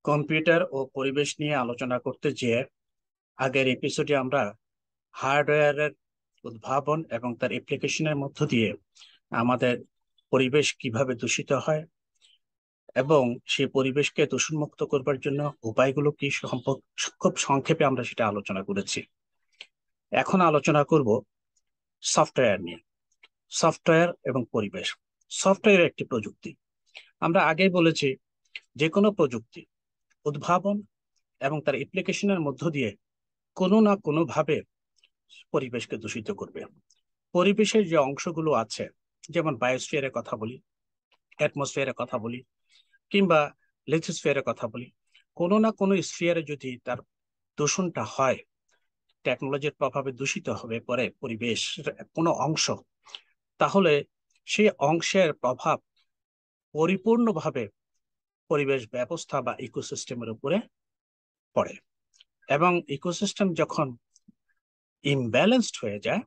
Computer ও পরিবেশ নিয়ে আলোচনা করতে যেয়ে আগের এপিসোডে আমরা হার্ডওয়্যারের উদ্ভাবন এবং তার অ্যাপ্লিকেশনের মধ্য দিয়ে আমাদের পরিবেশ কিভাবে দূষিত হয় এবং সেই পরিবেশকে দূষণমুক্ত করবার জন্য উপায়গুলো কি খুব সংক্ষেপে আমরা সেটা আলোচনা করেছি। এখন আলোচনা করব সফটওয়্যার নিয়ে। সফটওয়্যার এবং পরিবেশ। সফটওয়্যার একটি প্রযুক্তি। আমরা আগেই বলেছি যে কোনো প্রযুক্তি উদ্ভাবন এবং তার অ্যাপ্লিকেশনের মধ্য দিয়ে কোনো না কোনো ভাবে পরিবেশকে দূষিত করবে। পরিবেশের যে অংশগুলো আছে, যেমন বায়োস্ফিয়ারের কথা বলি, অ্যাটমসফিয়ারের কথা বলি, কিংবা লিথোস্ফিয়ারের কথা বলি, কোনো না কোনো স্ফিয়ারে যদি তার দূষণটা হয়, টেকনোলজির প্রভাবে দূষিত হবে পরে পরিবেশ কোনো অংশ, তাহলে সেই অংশের প্রভাব পরিপূর্ণভাবে পরিবেশ ব্যবস্থা বা ইকোসিস্টেমের উপরে পড়ে। এবং ইকোসিস্টেম যখন ইমব্যালেন্সড হয়ে যায়,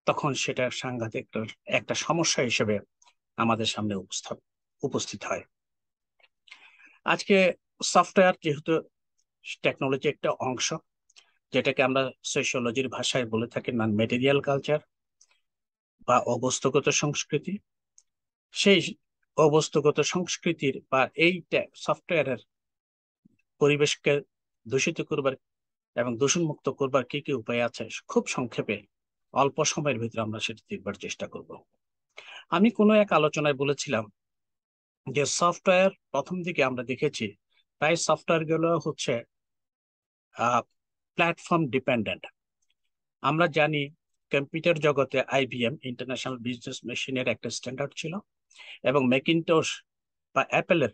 তখন সেটা সাংঘাতিক একটা সমস্যা হিসেবে আমাদের সামনে উপস্থিত হয়। আজকে সফটওয়্যার যেহেতু টেকনোলজি একটা অংশ, যেটাকে আমরা সোশিওলজির ভাষায় বলে থাকি নন মেটেরিয়াল কালচার বা অবস্তুগত সংস্কৃতি, সেই অবস্তুগত সংস্কৃতির বা এই সফটওয়্যারের পরিবেশকে দূষিত করবার এবং দূষণমুক্ত করবার কি কি উপায় আছে, খুব সংক্ষেপে অল্প সময়ের ভিতরে আমরা সেটা দেখবার চেষ্টা করব। আমি কোনো এক আলোচনায় বলেছিলাম যে সফটওয়্যার প্রথম দিকে আমরা দেখেছি প্রায় সফটওয়্যার গুলো হচ্ছে প্ল্যাটফর্ম ডিপেন্ডেন্ট। আমরা জানি কম্পিউটার জগতে আইবিএম ইন্টারন্যাশনাল বিজনেস মেশিনের একটা স্ট্যান্ডার্ড ছিল এবং ম্যাকিনটশ বা অ্যাপেলের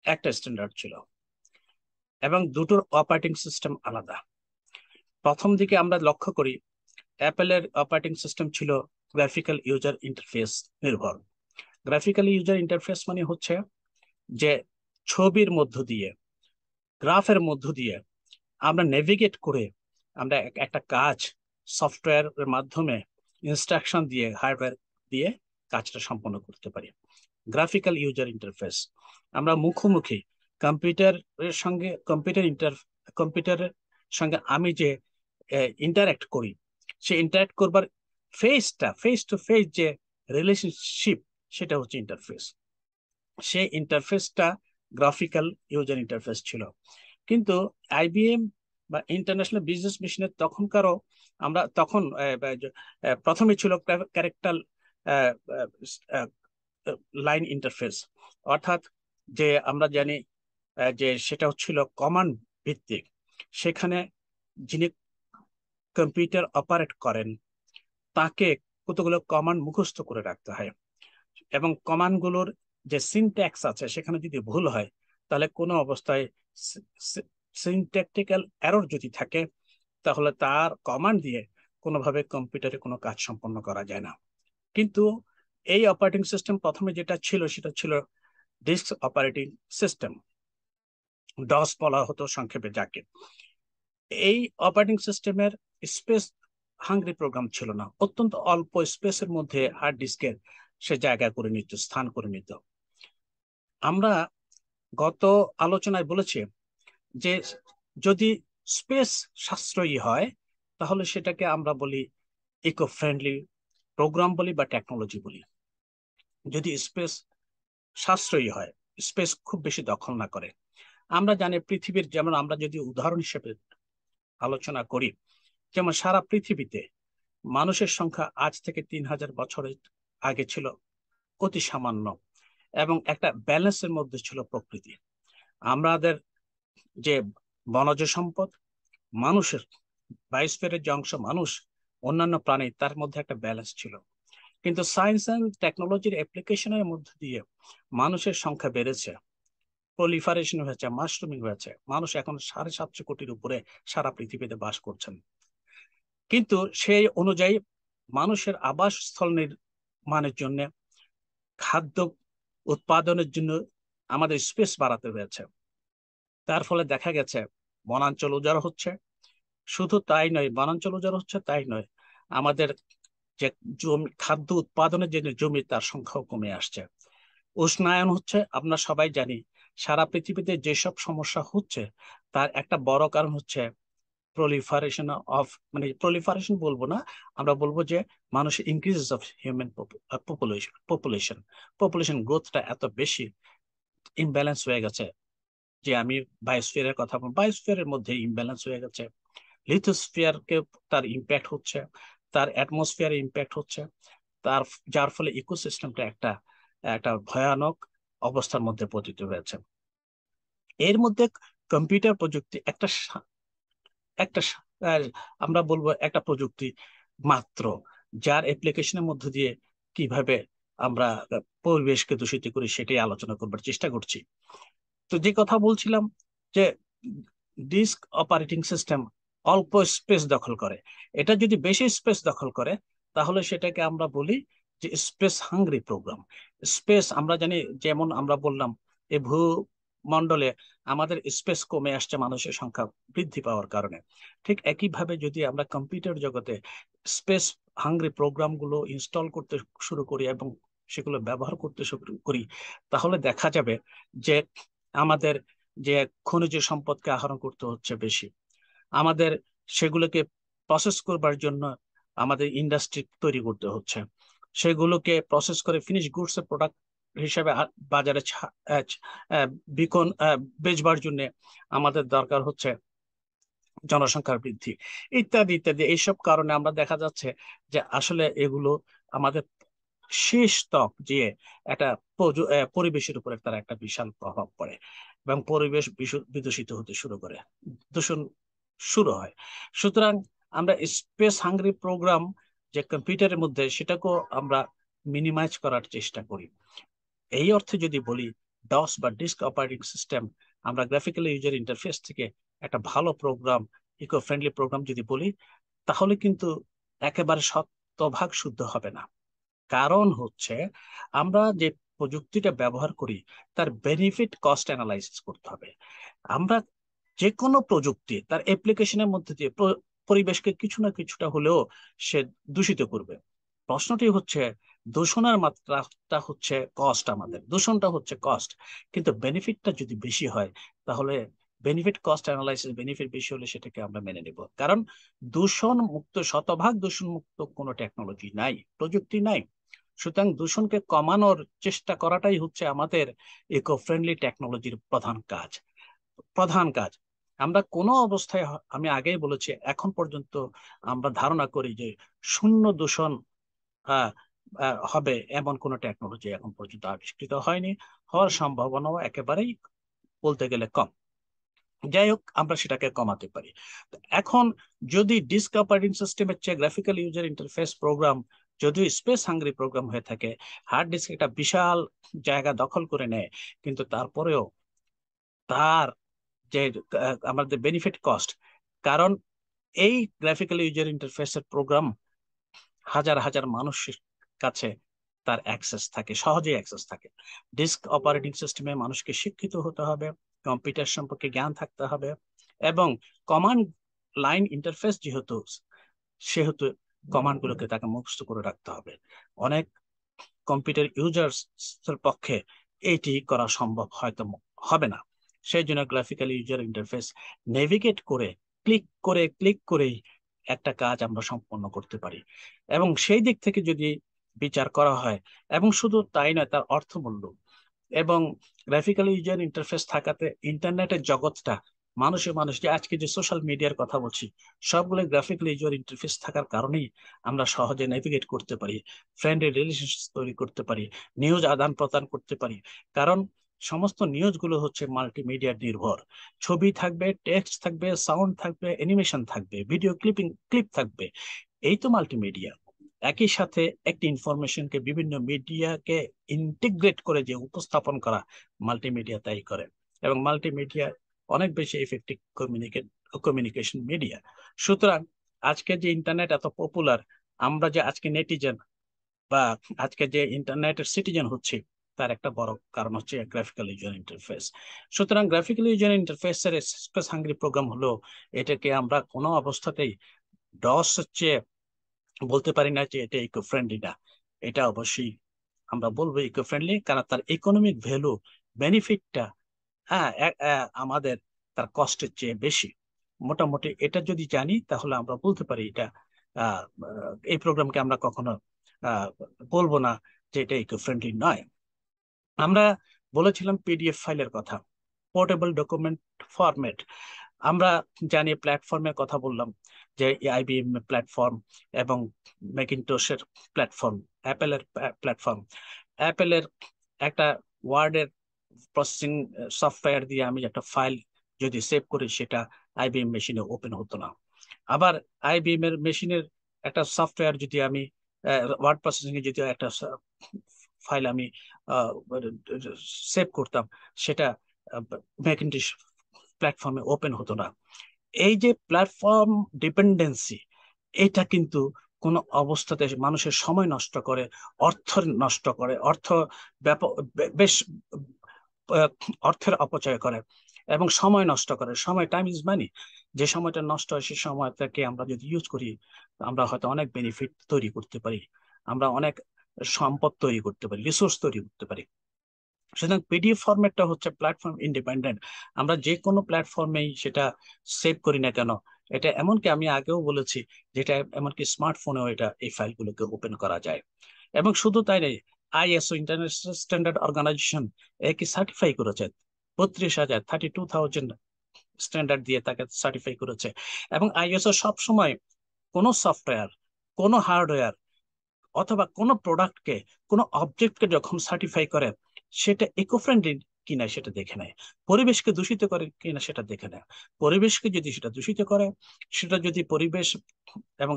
একটা স্ট্যান্ডার্ড ছিল, এবং দুটোর অপারেটিং সিস্টেম আলাদা। প্রথম দিকে আমরা লক্ষ্য করি অ্যাপেলের অপারেটিং সিস্টেম ছিল গ্রাফিক্যাল ইউজার ইন্টারফেস নির্ভর। গ্রাফিক্যাল ইউজার ইন্টারফেস মানে হচ্ছে যে ছবির মধ্য দিয়ে, গ্রাফের মধ্য দিয়ে আমরা নেভিগেট করে আমরা একটা কাজ সফটওয়্যারের মাধ্যমে ইনস্ট্রাকশন দিয়ে হার্ডওয়্যার দিয়ে কাজটা সম্পন্ন করতে পারি। গ্রাফিক্যাল ইউজার ইন্টারফেস আমরা মুখোমুখি কম্পিউটারের সঙ্গে আমি যে ইন্টারাক্ট করি, সে ইন্টারাক্ট করবার ফেস টু ফেস যে রিলেশনশিপ, সেটা হচ্ছে ইন্টারফেস। সেই ইন্টারফেসটা গ্রাফিক্যাল ইউজার ইন্টারফেস ছিল। কিন্তু আইবিএম বা ইন্টারন্যাশনাল বিজনেস মেশিনের তখনকারও আমরা তখন প্রথমে ছিল ক্যারেক্টার লাইন ইন্টারফেস, অর্থাৎ যে আমরা জানি যে সেটা ছিল কমান্ড ভিত্তিক। সেখানে যিনি কম্পিউটার অপারেট করেন তাকে কতগুলো কমান্ড মুখস্থ করে রাখতে হয়, এবং কমান্ডগুলোর যে সিনট্যাক্স আছে সেখানে যদি ভুল হয়, তাহলে কোনো অবস্থায় সিনট্যাকটিক্যাল এরর যদি থাকে, তাহলে তার কমান্ড দিয়ে কোনোভাবে কম্পিউটারে কোনো কাজ সম্পন্ন করা যায় না। কিন্তু এই অপারেটিং সিস্টেম প্রথমে যেটা ছিল সেটা ছিল ডিস্ক অপারেটিং সিস্টেম, ডস বলা হতো সংক্ষেপে যাকে। এই অপারেটিং সিস্টেমের স্পেস হাঙ্গ্রি প্রোগ্রাম ছিল না, অত্যন্ত অল্প স্পেসের মধ্যে হার্ড ডিস্কের সে জায়গা করে নিত, স্থান করে নিত। আমরা গত আলোচনায় বলেছি যে যদি স্পেস সাশ্রয়ী হয়, তাহলে সেটাকে আমরা বলি ইকো ফ্রেন্ডলি প্রোগ্রাম বলি বা টেকনোলজি বলি। যদি স্পেস সাশ্রয়ী হয়, স্পেস খুব বেশি দখল না করে। আমরা জানি পৃথিবীর, যেমন আমরা যদি উদাহরণ হিসেবে আলোচনা করি, যেমন সারা পৃথিবীতে মানুষের সংখ্যা আজ থেকে 3000 বছরের আগে ছিল অতি সামান্য, এবং একটা ব্যালেন্সের মধ্যে ছিল প্রকৃতি। আমাদের যে বনজ সম্পদ, মানুষের বায়োস্ফিয়ারের যে অংশ, মানুষ, অন্যান্য প্রাণী, তার মধ্যে একটা ব্যালেন্স ছিল। কিন্তু সায়েন্স অ্যান্ড টেকনোলজির অ্যাপ্লিকেশনের মধ্যে দিয়ে মানুষের সংখ্যা বেড়েছে, প্রলিফারেশন হয়েছে, মাশরুমিং হয়েছে। মানুষ এখন 750 কোটির উপরে সারা পৃথিবীতে বাস করছেন। কিন্তু সেই অনুযায়ী মানুষের আবাসস্থল নির্মাণের জন্য, খাদ্য উৎপাদনের জন্য আমাদের স্পেস বাড়াতে হয়েছে। তার ফলে দেখা গেছে বনাঞ্চল উজাড় হচ্ছে। শুধু তাই নয়, বনাঞ্চল উজাড় হচ্ছে তাই নয়, আমাদের যে জমি, খাদ্য উৎপাদনের যে জমি, তার সংখ্যাও কমে আসছে। উষ্ণায়ন হচ্ছে, আমরা সবাই জানি সারা পৃথিবীতে যেসব সমস্যা হচ্ছে তার একটা বড় কারণ হচ্ছে প্রলিফারেশন অফ, মানে প্রলিফারেশন বলবো না, আমরা বলবো যে মানুষের increases of human population population গ্রোথটা এত বেশি ইমব্যালেন্স হয়ে গেছে। যে আমি বায়োস্ফিয়ারের কথা বলবো, বায়োস্ফিয়ারের মধ্যে ইমব্যালেন্স হয়ে গেছে, লিথোস্ফিয়ারকে তার ইম্প্যাক্ট হচ্ছে, তার অ্যাটমসফিয়ারে ইম্প্যাক্ট হচ্ছে, তার যার ফলে ইকোসিস্টেমটা একটা একটা ভয়ানক অবস্থার মধ্যে পতিত হয়েছে। এর মধ্যে কম্পিউটার প্রযুক্তি একটা আমরা বলবো একটা প্রযুক্তি মাত্র, যার অ্যাপ্লিকেশনের মধ্য দিয়ে কিভাবে আমরা পরিবেশকে দূষিত করি সেটাই আলোচনা করবার চেষ্টা করছি। তো যে কথা বলছিলাম যে ডিস্ক অপারেটিং সিস্টেম অল্প স্পেস দখল করে, এটা যদি বেশি স্পেস দখল করে তাহলে সেটাকে আমরা বলি যে স্পেস হাংরি প্রোগ্রাম। স্পেস আমরা জানি, যেমন আমরা বললাম এই ভূমণ্ডলে আমাদের স্পেস কমে আসছে মানুষের সংখ্যা বৃদ্ধি পাওয়ার কারণে, ঠিক একইভাবে যদি আমরা কম্পিউটার জগতে স্পেস হাংরি প্রোগ্রামগুলো ইনস্টল করতে শুরু করি এবং সেগুলো ব্যবহার করতে শুরু করি, তাহলে দেখা যাবে যে আমাদের যে খনিজ সম্পদকে আহরণ করতে হচ্ছে বেশি, আমাদের সেগুলোকে প্রসেস করবার জন্য আমাদের ইন্ডাস্ট্রি তৈরি করতে হচ্ছে, সেগুলোকে প্রসেস করে ফিনিশ গুডস এর প্রোডাক্ট হিসেবে বাজারে বিকন বেচবার জন্য আমাদের দরকার হচ্ছে জনসংখ্যার বৃদ্ধি, ইত্যাদি ইত্যাদি। এইসব কারণে আমরা দেখা যাচ্ছে যে আসলে এগুলো আমাদের শেষ স্তর যে একটা পরিবেশের উপরে তার একটা বিশাল প্রভাব পড়ে এবং পরিবেশ বিদূষিত হতে শুরু করে, দূষণ শুরু হয়। সুতরাং আমরা স্পেস হাংরি প্রোগ্রাম যে কম্পিউটারের মধ্যে, সেটাকেও আমরা মিনিমাইজ করার চেষ্টা করি। এই অর্থে যদি বলি ডস বা ডিস্ক অপারেটিং সিস্টেম, আমরা গ্রাফিক্যাল ইউজার ইন্টারফেস থেকে একটা ভালো প্রোগ্রাম, ইকো ফ্রেন্ডলি প্রোগ্রাম যদি বলি, তাহলে কিন্তু একেবারে শতভাগ শুদ্ধ হবে না। কারণ হচ্ছে আমরা যে প্রযুক্তিটা ব্যবহার করি তার বেনিফিট কস্ট অ্যানালাইসিস করতে হবে। আমরা যে কোনো প্রযুক্তি তার অ্যাপ্লিকেশনের মধ্যে দিয়ে পরিবেশকে কিছু না কিছুটা হলেও সে দূষিত করবে। প্রশ্নটি হচ্ছে দূষণের মাত্রাটা হচ্ছে কস্ট, আমাদের দূষণটা হচ্ছে কস্ট, কিন্তু বেনিফিটটা যদি বেশি হয় তাহলে বেনিফিট কস্ট অ্যানালাইসিস, বেনিফিট বেশি হলে সেটাকে আমরা মেনে নেব। কারণ দূষণ মুক্ত, শতভাগ দূষণ মুক্ত কোনো টেকনোলজি নাই, প্রযুক্তি নাই। সুতরাং দূষণকে কমানোর চেষ্টা করাটাই হচ্ছে আমাদের ইকো ফ্রেন্ডলি টেকনোলজির প্রধান কাজ। আমরা কোনো অবস্থায়, আমি আগেই বলেছি, এখন পর্যন্ত আমরা ধারণা করি যে শূন্য দূষণ আহ, হবে এমন কোন টেকনোলজি এখন পর্যন্ত আবিষ্কৃত হয়নি, হওয়ার সম্ভাবনাও একেবারেই বলতে গেলে কম। যাই হোক, আমরা সেটাকে কমাতে পারি। এখন যদি ডিস্ক অপারেটিং সিস্টেমের চেয়ে গ্রাফিক্যাল ইউজার ইন্টারফেস প্রোগ্রাম যদিও স্পেস হাঙ্গ্রি প্রোগ্রাম হয়ে থাকে, হার্ড ডিস্ক একটা বিশাল জায়গা দখল করে নেয়, কিন্তু তারপরেও তার যে আমাদের বেনিফিট কস্ট, কারণ এই গ্রাফিক্যাল ইউজার ইন্টারফেসের প্রোগ্রাম হাজার হাজার মানুষের কাছে তার অ্যাক্সেস থাকে, সহজেই অ্যাক্সেস থাকে। ডিস্ক অপারেটিং সিস্টেমে মানুষকে শিক্ষিত হতে হবে, কম্পিউটার সম্পর্কে জ্ঞান থাকতে হবে, এবং কমান্ড লাইন ইন্টারফেস সেহেতু কমান্ড গুলোকে তাকে মুখস্থ করে রাখতে হবে। অনেক কম্পিউটার ইউজার্স এর পক্ষে এটি করা সম্ভব হয়তো হবে না। সেই জন্য গ্রাফিক্যাল ইউজার ইন্টারফেস নেভিগেট করে ক্লিক করেই একটা কাজ আমরা সম্পন্ন করতে পারি। এবং সেই দিক থেকে যদি বিচার করা হয়, এবং শুধু তাই নয়, তার অর্থমূল্য এবং গ্রাফিক্যাল ইউজার ইন্টারফেস থাকাতে ইন্টারনেটের জগৎটা, মানুষ যে আজকে যে সোশ্যাল মিডিয়ার কথা বলছি, সবগুলো গ্রাফিক্যাল ইউজার ইন্টারফেস থাকার কারণেই আমরা সহজে নেভিগেট করতে পারি, ফ্রেন্ডলি রিলেশনশিপ তৈরি করতে পারি, নিউজ আদান প্রদান করতে পারি। কারণ সমস্ত নিউজ গুলো হচ্ছে মাল্টিমিডিয়া নির্ভর, ছবি থাকবে, টেক্সট থাকবে, সাউন্ড থাকবে, অ্যানিমেশন থাকবে, ভিডিও ক্লিপ থাকবে, এই তো মাল্টিমিডিয়া। একই সাথে একটি ইনফরমেশনকে বিভিন্ন মিডিয়াকে ইন্টিগ্রেট করে যে উপস্থাপন করা, মাল্টিমিডিয়া তাই করে। এবং মাল্টিমিডিয়া অনেক বেশি এফেক্টিভ কমিউনিকেশন মিডিয়া। সুতরাং আজকে যে ইন্টারনেট এত পপুলার, আমরা যে আজকে নেটিজেন বা আজকে যে ইন্টারনেটের সিটিজেন হচ্ছে, তার একটা বড় কারণ হচ্ছে গ্রাফিক্যাল ইউজার ইন্টারফেস। সুতরাং গ্রাফিক্যাল ইউজার ইন্টারফেসের স্পেস হাঙ্গ্রি প্রোগ্রাম হলো, এটাকে আমরা কোনো অবস্থাতেই ডস হচ্ছে বলতে পারি না যে এটা ইকো ফ্রেন্ডলি না। এটা অবশ্যই আমরা বলবো ইকো ফ্রেন্ডলি, কারণ তার ইকোনমিক ভ্যালু, বেনিফিটটা হ্যাঁ, আমাদের তার কষ্টের চেয়ে বেশি। মোটামুটি এটা যদি জানি তাহলে আমরা বলতে পারি এটা এই প্রোগ্রামকে আমরা কখনো আহ, বলবো না যে এটা ইকো ফ্রেন্ডলি নয়। আমরা বলেছিলাম পিডিএফ ফাইলের কথা, পোর্টেবল ডকুমেন্ট ফরম্যাট। আমরা জানি প্ল্যাটফর্মের কথা বললাম, যে আইবিএম প্ল্যাটফর্ম এবং ম্যাকিনটশের প্ল্যাটফর্ম, অ্যাপেলের প্ল্যাটফর্ম। অ্যাপেলের একটা ওয়ার্ডের প্রসেসিং সফটওয়্যার দিয়ে আমি একটা ফাইল যদি সেভ করি সেটা আইবিএম মেশিনে ওপেন হতো না। আবার আইবিএম এর মেশিনের একটা সফটওয়্যার যদি আমি ওয়ার্ড প্রসেসিং এ যদি একটা ফাইল আমি সেভ করতাম, সেটা ম্যাকিনটশ প্ল্যাটফর্মে ওপেন হতো না। এই যে প্ল্যাটফর্ম ডিপেন্ডেন্সি, এটা কিন্তু কোনো অবস্থাতে মানুষের সময় নষ্ট করে, অর্থ নষ্ট করে, অর্থ ব্যাপক বেশ আহ, অর্থের অপচয় করে এবং সময় নষ্ট করে। সময়, টাইম ইজ মানি। যে সময়টা নষ্ট হয় সেই সময়টাকে আমরা যদি ইউজ করি, আমরা হয়তো অনেক বেনিফিট তৈরি করতে পারি, আমরা অনেক সম্পদ তৈরি করতে পারি, রিসোর্স তৈরি করতে পারি। সুতরাং পিডিএফ ফরম্যাটটা হচ্ছে প্ল্যাটফর্ম ইন্ডিপেন্ডেন্ট। আমরা যে কোনো প্ল্যাটফর্মেই সেটা সেভ করি না কেন, এটা এমনকি আমি আগেও বলেছি, যেটা এমনকি স্মার্টফোনেও এটা এই ফাইলগুলোকে ওপেন করা যায়। এবং শুধু তাই নয়, আইএসও ইন্টারন্যাশনাল স্ট্যান্ডার্ড অর্গানাইজেশন একে সার্টিফাই করেছে, 32,000, 32,000 স্ট্যান্ডার্ড দিয়ে তাকে সার্টিফাই করেছে। এবং আইএসও সব সময় কোনো সফটওয়্যার, কোনো হার্ডওয়্যার অথবা কোনো প্রোডাক্টকে, কোনো অবজেক্টকে যখন সার্টিফাই করে, সেটা ইকো ফ্রেন্ডলি কিনা সেটা দেখে নেয়, পরিবেশকে দূষিত করে কিনা সেটা দেখে নেয়। পরিবেশকে যদি সেটা দূষিত করে, সেটা যদি পরিবেশ এবং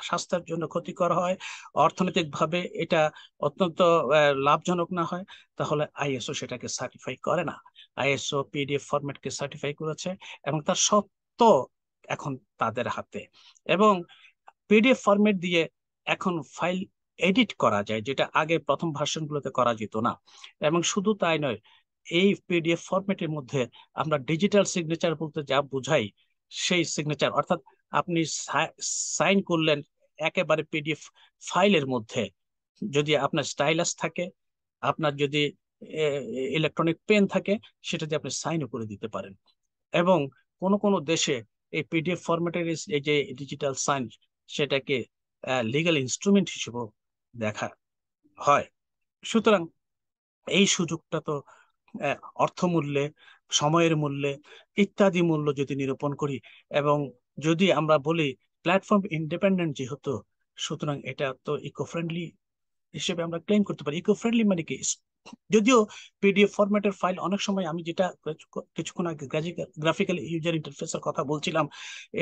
স্বাস্থ্যের জন্য ক্ষতিকর হয়, অর্থনৈতিকভাবে এটা অত্যন্ত লাভজনক না হয়, তাহলে আইএসও সেটাকে সার্টিফাই করে না। আইএসও পিডিএফ ফরম্যাটকে সার্টিফাই করেছে এবং তার সত্য এখন তাদের হাতে। এবং পিডিএফ ফরম্যাট দিয়ে এখন ফাইল এডিট করা যায়, যেটা আগে প্রথম ভার্সন গুলোতে করা যেত না। এবং শুধু তাই নয়, এই পিডিএফ ফরম্যাটের মধ্যে আমরা ডিজিটাল সিগনেচার বলতে যা বুঝাই, সেই সিগনেচার অর্থাৎ আপনি সাইন করলেন একেবারে পিডিএফ ফাইলের মধ্যে, যদি আপনার স্টাইলাস থাকে, আপনার যদি ইলেকট্রনিক পেন থাকে, সেটা দিয়ে আপনি সাইনও করে দিতে পারেন। এবং কোন কোন দেশে এই পিডিএফ ফরম্যাটের এই যে ডিজিটাল সাইন, সেটাকে লিগ্যাল ইনস্ট্রুমেন্ট হিসেবে দেখা হয়। সুতরাং এই সুযোগটা তো অর্থমূল্যে, সময়ের মূল্যে ইত্যাদি মূল্য যদি নিরূপণ করি, এবং যদি আমরা বলি প্ল্যাটফর্ম ইন্ডিপেন্ডেন্ট যেহেতু, সুতরাং এটা তো ইকো ফ্রেন্ডলি হিসেবে আমরা ক্লেম করতে পারি। ইকো ফ্রেন্ডলি মানে কি? যদিও পিডিএফ ফরম্যাটের ফাইল অনেক সময়, আমি যেটা কিছুক্ষণ আগে গ্রাফিক্যাল ইউজার ইন্টারফেসের কথা বলছিলাম,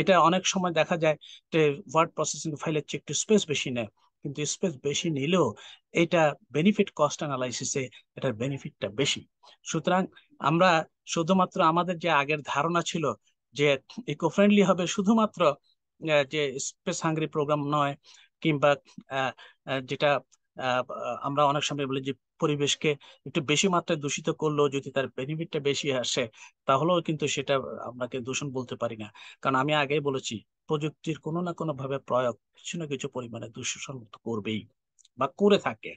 এটা অনেক সময় দেখা যায় যে ওয়ার্ড প্রসেসিং ফাইলের চেয়ে একটু স্পেস বেশি নেয়। কিন্তু স্পেস বেশি নিলেও এটা বেনিফিট কস্ট অ্যানালাইসিসে এটার বেনিফিটটা বেশি। সুতরাং আমরা শুধুমাত্র আমাদের যে আগের ধারণা ছিল যে ইকো ফ্রেন্ডলি হবে শুধুমাত্র যে স্পেস হাঙ্গ্রি প্রোগ্রাম নয়, কিংবা যেটা আহ, আমরা অনেক সময় বলি যে পরিবেশকে একটু বেশি মাত্রায় দূষিত করলেও যদি তার বেনিফিটটা বেশি আসে, তাহলেও কিন্তু সেটা আপনাকে দূষণ বলতে পারি না। কারণ আমি আগেই বলেছি, প্রযুক্তির কোনো না কোনো ভাবে প্রয়োগ কিছু না কিছু পরিমাণে দূষণ করবেই বা করে থাকে।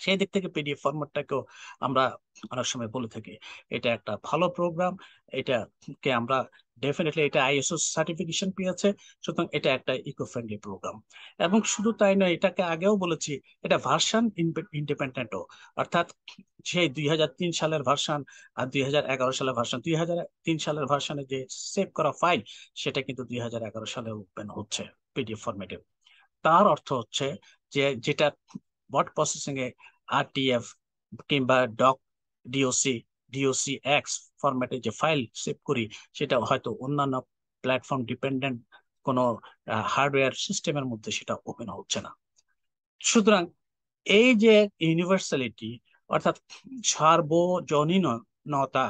সেই দিক থেকে পিডিএফ ফরম্যাটটাকেও আমরা অনেক সময় বলে থাকি এটা একটা ভালো প্রোগ্রাম, এটাকে আমরা ডেফিনেটলি, এটা আইএসও সার্টিফিকেশন পেয়েছে, সুতরাং এটা একটা ইকো ফ্রেন্ডলি প্রোগ্রাম। এবং শুধু তাই নয়, এটাকে আগেও বলেছি, এটা ভার্সন ইন্ডিপেন্ডেন্টও। অর্থাৎ সেই 2003 সালের ভার্সন আর 2011 সালের ভার্সন, 2003 সালের ভার্সনে যে সেভ করা ফাইল, সেটা কিন্তু 2011 সালে ওপেন হচ্ছে পিডিএফ ফরম্যাটে। তার অর্থ হচ্ছে যে যেটা ওয়ার্ড প্রসেসিং এ আরটিএফ কিংবা ডক, ডিওসি, ডিওসি এক্স ফরম্যাটে যে ফাইল সেভ করি, সেটা হয়তো অন্যান্য প্ল্যাটফর্ম ডিপেন্ডেন্ট কোনো হার্ডওয়্যার সিস্টেমের মধ্যে সেটা ওপেন হচ্ছে না। সুতরাং এই যে ইউনিভার্সালিটি, অর্থাৎ সার্বজনীনতা,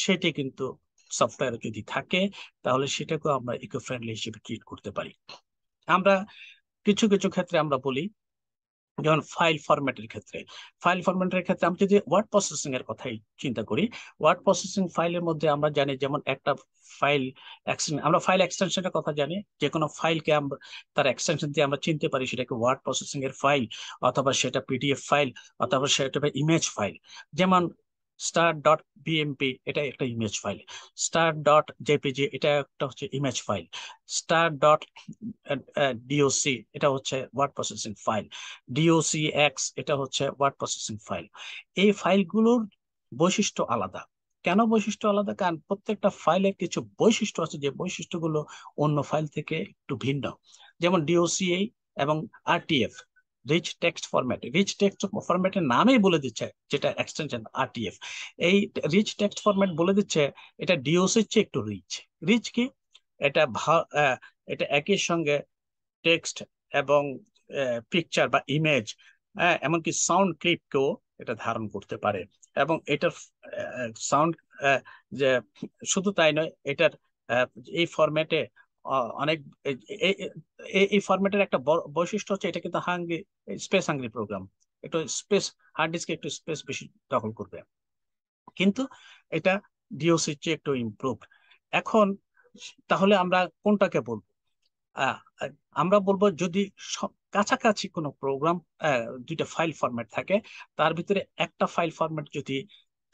সেটি কিন্তু সফটওয়্যার যদি থাকে, তাহলে সেটাকেও আমরা ইকো ফ্রেন্ডলি হিসেবে ট্রিট করতে পারি। আমরা কিছু কিছু ক্ষেত্রে আমরা বলি, যেমন ফাইল ফরম্যাটের ক্ষেত্রে আমি যদি ওয়ার্ড প্রসেসিং এর কথাই চিন্তা করি, ওয়ার্ড প্রসেসিং ফাইলের মধ্যে আমরা জানি, যেমন একটা ফাইল আমরা ফাইল এক্সটেনশনের কথা জানি, যে কোনো ফাইলকে আমরা তার এক্সটেনশন দিয়ে আমরা চিনতে পারি সেটাকে ওয়ার্ড প্রসেসিং এর ফাইল, অথবা সেটা পিডিএফ ফাইল, অথবা সেটা ইমেজ ফাইল। যেমন স্টার ডট বিএমপি এটা একটা image file, star dot JPG এটা একটা হচ্ছে image file, star dot DOC এটা হচ্ছে word processing file, DOC X এটা হচ্ছে ওয়ার্ড প্রসেসিং ফাইল। এই ফাইলগুলোর বৈশিষ্ট্য আলাদা। কেন বৈশিষ্ট্য আলাদা? কারণ প্রত্যেকটা ফাইলের কিছু বৈশিষ্ট্য আছে, যে বৈশিষ্ট্যগুলো অন্য ফাইল থেকে একটু ভিন্ন। যেমন ডিওসিএ এবং RTF, rich text format, rich text ফরম্যাটের নামেই বলে দিচ্ছে, যেটা এক্সটেনশন আরটিএফ। এই রিচ টেক্সট ফরম্যাট বলে দিচ্ছে এটা ডিওসির চেয়ে একটু রিচ। রিচ কি? এটা এটা একই সঙ্গে টেক্সট এবং পিকচার বা ইমেজ, এমনকি সাউন্ড ক্লিপকেও এটা ধারণ করতে পারে। এবং এটার সাউন্ড, যে শুধু তাই নয়, এটার এই ফরম্যাটে অনেক এই ফরম্যাটের একটা বৈশিষ্ট্য হচ্ছে এটা কিন্তু স্পেস হাঙ্গ্রি প্রোগ্রাম, একটু স্পেস, হার্ড ডিস্কে একটু স্পেস বেশি দখল করবে, কিন্তু এটা ডিওসির চেয়ে একটু ইমপ্রুভ। এখন তাহলে আমরা কোনটাকে বলবো? আহ, আমরা বলবো যদি কাছাকাছি কোনো প্রোগ্রাম, দুইটা ফাইল ফরম্যাট থাকে, তার ভিতরে একটা ফাইল ফরম্যাট যদি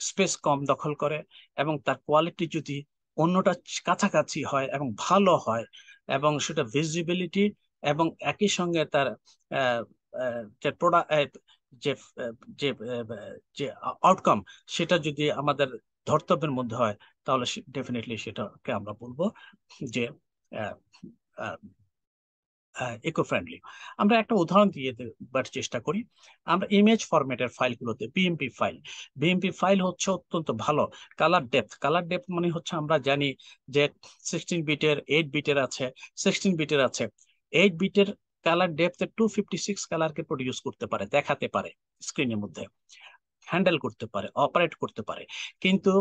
স্পেস কম দখল করে এবং তার কোয়ালিটি যদি অন্যটা কাছাকাছি হয় এবং ভালো হয়, এবং সেটা ভিজিবিলিটি এবং একই সঙ্গে তার আহ, যে প্রোডাক্ট, যে যে যে আউটকাম, সেটা যদি আমাদের ধর্তব্যের মধ্যে হয়, তাহলে ডেফিনেটলি সেটাকে আমরা বলবো যে ইকো ফ্রেন্ডলি। আমরা একটা উদাহরণ দিয়ে দেবার চেষ্টা করি। আমরা ইমেজ ফরম্যাটের ফাইলগুলোতে বিএমপি ফাইল হচ্ছে অত্যন্ত ভালো। কালার ডেপথ মানে হচ্ছে আমরা জানি যে 16 বিটের, 8 বিটের আছে, 16 বিটের আছে। 8 বিটের কালার ডেপথে 256 কালারকে প্রডিউস করতে পারে, দেখাতে পারে স্ক্রিনের মধ্যে, হ্যান্ডেল করতে পারে, অপারেট করতে পারে। কিন্তু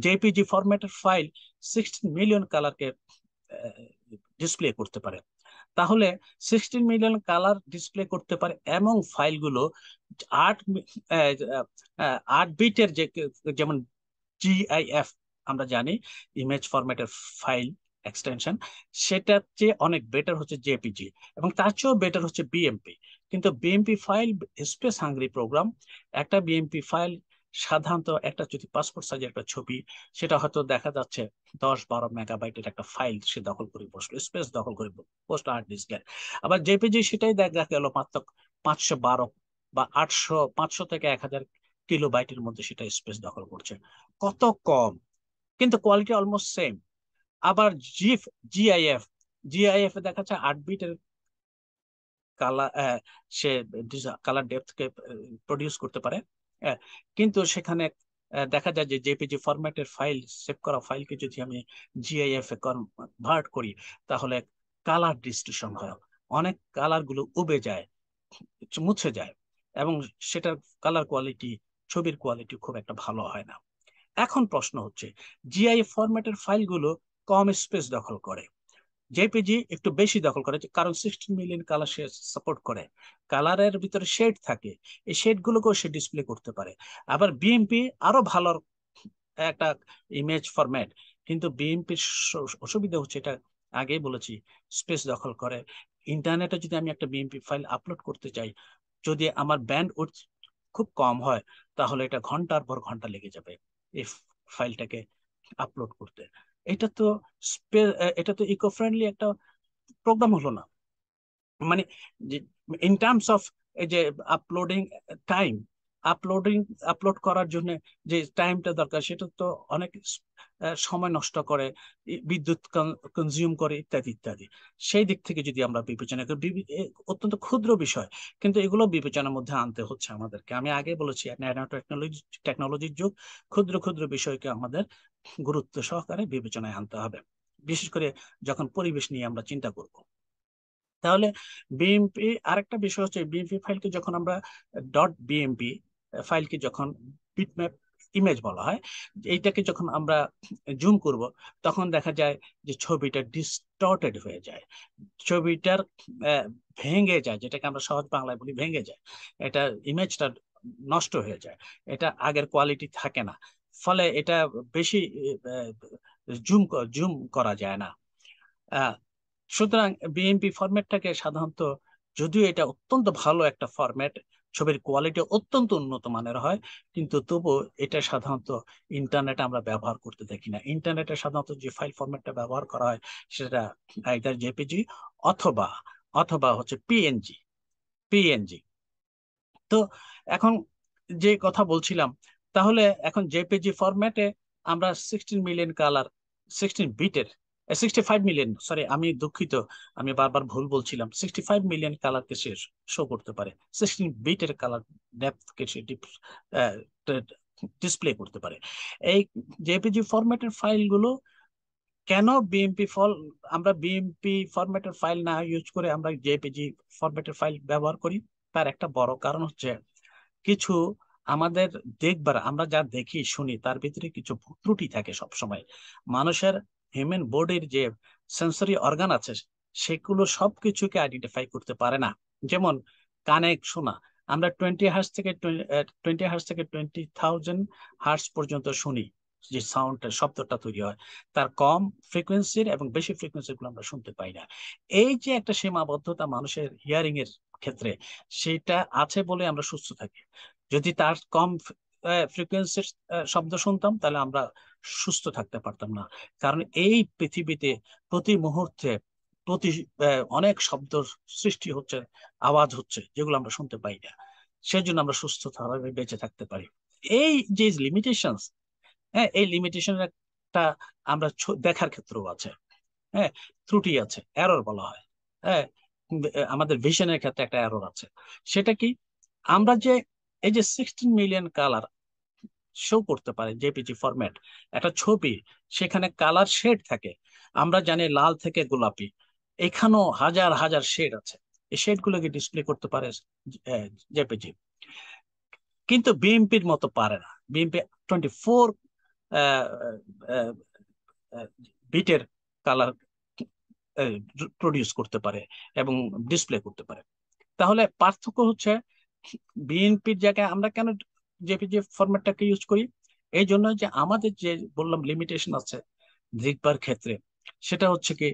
জেপিজি ফরম্যাটের ফাইল 16 মিলিয়ন কালারকে ডিসপ্লে করতে পারে। তাহলে 16 মিলিয়ন কালার ডিসপ্লে করতে পারে এমন ফাইলগুলো 8 বিটের, যেমন জিআইএফ আমরা জানি, ইমেজ ফরম্যাটের ফাইল এক্সটেনশন, সেটার চেয়ে অনেক বেটার হচ্ছে জেপিজি, এবং তার চেয়েও বেটার হচ্ছে বিএমপি। কিন্তু BMP file space hungry program. একটা বিএমপি ফাইল সাধারণত, একটা যদি পাসপোর্ট সাইজের একটা ছবি, সেটা হয়তো দেখা যাচ্ছে 10-12 মেগাবাইটের একটা ফাইল সে দখল করে বসলো, স্পেস দখল করে বসলো হার্ড ডিস্কের। আবার জেপিজি সেটাই দেখা গেল মাত্র 512 বা 800, 500 থেকে 1000 কিলোবাইটের মধ্যে সেটা স্পেস দখল করছে। কত কম, কিন্তু কোয়ালিটি অলমোস্ট সেম। আবার জিফ জিআইএফ জিআইএফ এ দেখা যাচ্ছে 8 বিটের কালার, সে কালার ডেপথকে প্রডিউস করতে পারে। আহ, কিন্তু সেখানে দেখা যায় যে জেপিজি ফরম্যাটের ফাইল, সেভ করা ফাইলকে যদি আমি জিআইএফ এ কনভার্ট করি, তাহলে কালার ডিস্ট্রিবিউশন হয়, অনেক কালার গুলো উবে যায়, মুছে যায়, এবং সেটার কালার কোয়ালিটি, ছবির কোয়ালিটি খুব একটা ভালো হয় না। এখন প্রশ্ন হচ্ছে, জিআইএফ ফরম্যাটের ফাইলগুলো কম স্পেস দখল করে, জেপিজি একটু বেশি দখল করে, কারণ 16 মিলিয়ন কালার সে সাপোর্ট করে। কালারের ভিতরে শেড থাকে, এই শেড গুলোকেও সে ডিসপ্লে করতে পারে। আবার বিএমপি আরো ভালো একটা ইমেজ ফরম্যাট, কিন্তু বিএমপির অসুবিধা হচ্ছে, এটা আগেই বলেছি, স্পেস দখল করে। ইন্টারনেটে যদি আমি একটা বিএমপি ফাইল আপলোড করতে চাই, যদি আমার ব্যান্ড উইডথ খুব কম হয়, তাহলে এটা ঘন্টার পর ঘন্টা লেগে যাবে এই ফাইলটাকে আপলোড করতে। এটা তো এটা তো ইকো ফ্রেন্ডলি একটা প্রোগ্রাম হলো না। মানে ইন টার্মস অফ এই যে আপলোডিং টাইম, আপলোডিং আপলোড করার জন্য যে টাইমটা দরকার, সেটা তো অনেক সময় নষ্ট করে, বিদ্যুৎ কনজিউম করে, ইত্যাদি ইত্যাদি। সেই দিক থেকে যদি আমরা বিবেচনা করি, অত্যন্ত ক্ষুদ্র বিষয়, কিন্তু এগুলো বিবেচনার মধ্যে আনতে হচ্ছে আমাদেরকে। আমি আগে বলেছি, ন্যানো টেকনোলজির যুগ, ক্ষুদ্র ক্ষুদ্র বিষয়কে আমাদের গুরুত্ব সহকারে বিবেচনায় আনতে হবে, বিশেষ করে যখন পরিবেশ নিয়ে আমরা চিন্তা করব। তাহলে বিএমপি, আরেকটা বিষয় হচ্ছে, বিএমপি ফাইলকে যখন আমরা ডট বিএমপি ফাইলকে যখন বিটম্যাপ ইমেজ বলা হয়, এইটাকে যখন আমরা জুম করব, তখন দেখা যায় যে ছবিটা ডিস্টর্টেড হয়ে যায়, ছবিটার ভেঙে যায়, যেটাকে আমরা সহজ বাংলায় বলি ভেঙে যায়। এটা ইমেজটা নষ্ট হয়ে যায়, এটা আগের কোয়ালিটি থাকে না, ফলে এটা বেশি জুম জুম করা যায় না। সুতরাং বিএমপি ফরম্যাটটাকে সাধারণত, যদিও এটা অত্যন্ত ভালো একটা ফরম্যাট, ছবির কোয়ালিটি অত্যন্ত উন্নত মানের হয়, কিন্তু তবু এটা সাধারণত ইন্টারনেটে আমরা ব্যবহার করতে দেখি না। ইন্টারনেটে সাধারণত যে ফাইল ফরম্যাটটা ব্যবহার করা হয় সেটা আইদার জেপিজি অথবা অথবা হচ্ছে পিএনজি। তো এখন যে কথা বলছিলাম, তাহলে এখন জেপিজি ফরম্যাটে আমরা 16 মিলিয়ন কালার, 16 বিটের, 65 মিলিয়ন, সরি আমি দুঃখিত, আমি বারবার ভুল বলছিলাম, 65 মিলিয়ন কালারকে সে শো করতে পারে, 16 বিটের কালার ডেপথকে সে ডিসপ্লে করতে পারে। এই জেপিজি ফরম্যাটের ফাইলগুলো কেন বিএমপি ফল, আমরা বিএমপি ফরম্যাটের ফাইল না ইউজ করে আমরা জেপিজি ফরম্যাটের ফাইল ব্যবহার করি, তার একটা বড় কারণ হচ্ছে কিছু আমাদের দেখবার, আমরা যা দেখি শুনি তার ভিতরে কিছু ত্রুটি থাকে সব সময়। মানুষের হিউম্যান বডির যে সেন্সরি অর্গান আছে সেগুলো সবকিছুকে আইডেন্টিফাই করতে পারে না। যেমন কানে শোনা, আমরা 20 হার্স থেকে 20,000 হার্স পর্যন্ত শুনি, যে সাউন্ডটা শব্দটা তৈরি হয়, তার কম ফ্রিকোয়েন্সির এবং বেশি ফ্রিকোয়েন্সি গুলো আমরা শুনতে পাই না। এই যে একটা সীমাবদ্ধতা মানুষের হিয়ারিং এর ক্ষেত্রে, সেটা আছে বলে আমরা সুস্থ থাকি। যদি তার কম ফ্রিকোয়েন্সির শব্দ শুনতাম তাহলে আমরা সুস্থ থাকতে পারতাম না। কারণ এই পৃথিবীতে প্রতি মুহূর্তে প্রতি অনেক শব্দ সৃষ্টি হচ্ছে, আওয়াজ হচ্ছে, যেগুলো আমরা শুনতে পাই না। সেজন্য আমরা সুস্থভাবে বেঁচে থাকতে পারি। এই যে লিমিটেশন, হ্যাঁ, এই লিমিটেশনের একটা আমরা দেখার ক্ষেত্রেও আছে, হ্যাঁ, ত্রুটি আছে, এরর বলা হয়। হ্যাঁ, আমাদের ভিশনের ক্ষেত্রে একটা এরর আছে। সেটা কি, আমরা যে এই যে 16 মিলিয়ন কালার শো করতে পারে জেপিজি ফরম্যাট, একটা ছবি, সেখানে কালার শেড থাকে। আমরা জানি লাল থেকে গোলাপি, এখানেও হাজার হাজার শেড আছে। এই শেড গুলোকে ডিসপ্লে করতে পারে জেপিজি, কিন্তু বিএমপির মতো পারে না। বিএমপি 24 বিটের কালার প্রডিউস করতে পারে এবং ডিসপ্লে করতে পারে। তাহলে পার্থক্য হচ্ছে বিএনপির জায়গায় আমরা কেন জেপিজি ফরম্যাটটাকে ইউজ করি? এই জন্য যে আমাদের যে বললাম লিমিটেশন আছে দেখবার ক্ষেত্রে, সেটা হচ্ছে কি,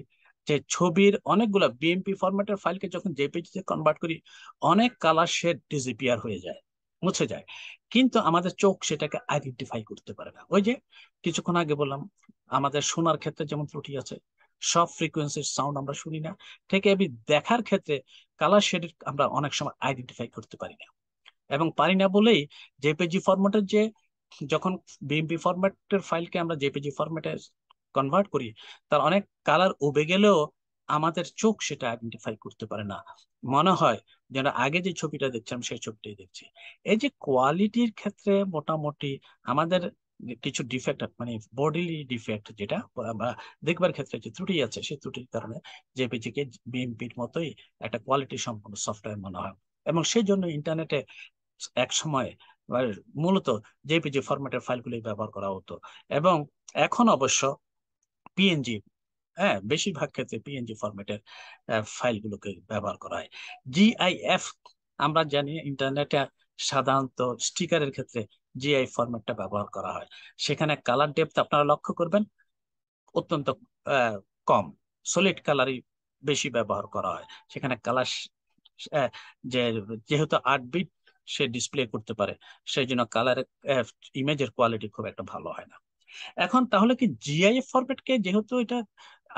যে ছবির অনেকগুলা বিএমপি ফরম্যাটের ফাইলকে যখন জেপিজি তে কনভার্ট করি, অনেক কালার শেড ডিসঅ্যাপিয়ার হয়ে যায়, মুছে যায়, কিন্তু আমাদের চোখ সেটাকে আইডেন্টিফাই করতে পারে না। ওই যে কিছুক্ষণ আগে বললাম, আমাদের শোনার ক্ষেত্রে যেমন ত্রুটি আছে, সব ফ্রিকোয়েন্সির সাউন্ড আমরা শুনি না, ঠিক আমি দেখার ক্ষেত্রে কালার শেড আমরা অনেক সময় আইডেন্টিফাই করতে পারি না। এবং পারি না বলেই জেপিজি ফরম্যাটের যে, যখন বিএমপি ফরম্যাটের ফাইলকে আমরা জেপিজি ফরম্যাটে কনভার্ট করি, তার অনেক কালার উবে গেলেও আমাদের চোখ সেটা আইডেন্টিফাই করতে পারে না। মনে হয় যেন আগে যে ছবিটা দেখছিলাম সেই ছবিটাই দেখছি। এই যে কোয়ালিটির ক্ষেত্রে মোটামুটি আমাদের কিছু ডিফেক্ট, মানে বডিলি ডিফেক্ট যেটা বা দেখবার ক্ষেত্রে যে ত্রুটি আছে, সেই ত্রুটির কারণে জেপিজি কে বিএমপির মতোই একটা কোয়ালিটি সম্পন্ন সফটওয়্যার মনে হয়। এবং সেই জন্য ইন্টারনেটে এক সময় মূলত জেপিজি ফরম্যাটের ফাইলগুলি ব্যবহার করা হতো। এবং এখন অবশ্য পিএনজি, হ্যাঁ, বেশিরভাগ ক্ষেত্রে পিএনজি ফরম্যাটের ফাইলগুলোকে ব্যবহার করা হয়। জিআইএফ, আমরা জানি ইন্টারনেটে সাধারণত স্টিকারের ক্ষেত্রে জিআই ফরম্যাটটা ব্যবহার করা হয়। সেখানে কালার ডেপথ আপনারা লক্ষ্য করবেন অত্যন্ত আহ, কম, সলিড কালারই বেশি ব্যবহার করা হয়। সেখানে কালার যে, যেহেতু 8 বিট সে ডিসপ্লে করতে পারে, সেই জন্য কালারের ইমেজের কোয়ালিটি খুব একটা ভালো হয় না। এখন তাহলে কি জিআইএফ ফরম্যাটকে, যেহেতু এটা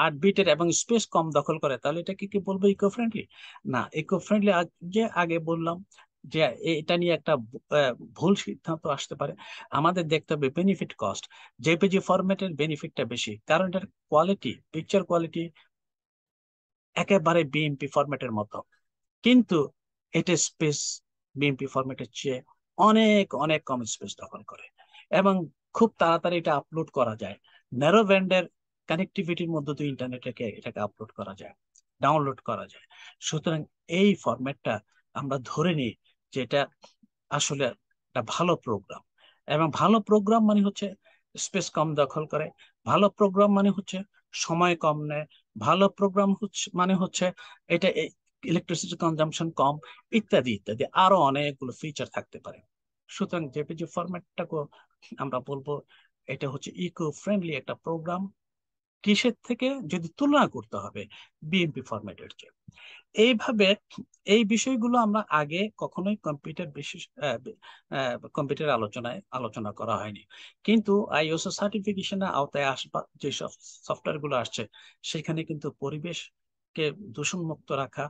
8 বিটের এবং স্পেস কম দখল করে, তাহলে এটা কি কি বলবো ইকো ফ্রেন্ডলি? না, ইকো ফ্রেন্ডলি যে আগে বললাম যে এটা নিয়ে একটা ভুল সিদ্ধান্ত আসতে পারে। আমাদের দেখতে হবে বেনিফিট কস্ট। জেপিজি ফরম্যাটের বেনিফিটটা বেশি, কারণ এটার কোয়ালিটি, পিকচার কোয়ালিটি একেবারে বিএমপি ফরম্যাটের মতো, কিন্তু এটা স্পেস বিএমপি ফরম্যাটের চেয়ে অনেক অনেক কম স্পেস দখল করে, এবং খুব তাড়াতাড়ি এটা আপলোড করা যায়। ন্যারো ব্যান্ডের কানেক্টিভিটির মধ্যে দিয়ে ইন্টারনেটে এটাকে আপলোড করা যায়, ডাউনলোড করা যায়। সুতরাং এই ফরম্যাটটা আমরা ধরে নিই যে এটা আসলে একটা ভালো প্রোগ্রাম। এবং ভালো প্রোগ্রাম মানে হচ্ছে স্পেস কম দখল করে, ভালো প্রোগ্রাম মানে হচ্ছে সময় কম নেয়, ভালো প্রোগ্রাম হচ্ছে মানে হচ্ছে এটা ইলেকট্রিসিটি কনজাম্পশন কম, ইত্যাদি ইত্যাদি আরো অনেকগুলো ফিচার থাকতে পারে। সুতরাং জেপিজি ফরম্যাটটাকে আমরা বলবো এটা হচ্ছে ইকো ফ্রেন্ডলি একটা প্রোগ্রাম। কিসের থেকে যদি তুলনা করতে হবে বিএমপি ফরম্যাটের চেয়ে। এইভাবে এই বিষয়গুলো আমরা আগে কখনোই কম্পিউটার আলোচনায় আলোচনা করা হয়নি। কিন্তু আইএসও সার্টিফিকেশনের আওতায় আসবা যেসব সফটওয়্যার গুলো আসছে, সেখানে কিন্তু পরিবেশকে দূষণমুক্ত রাখা,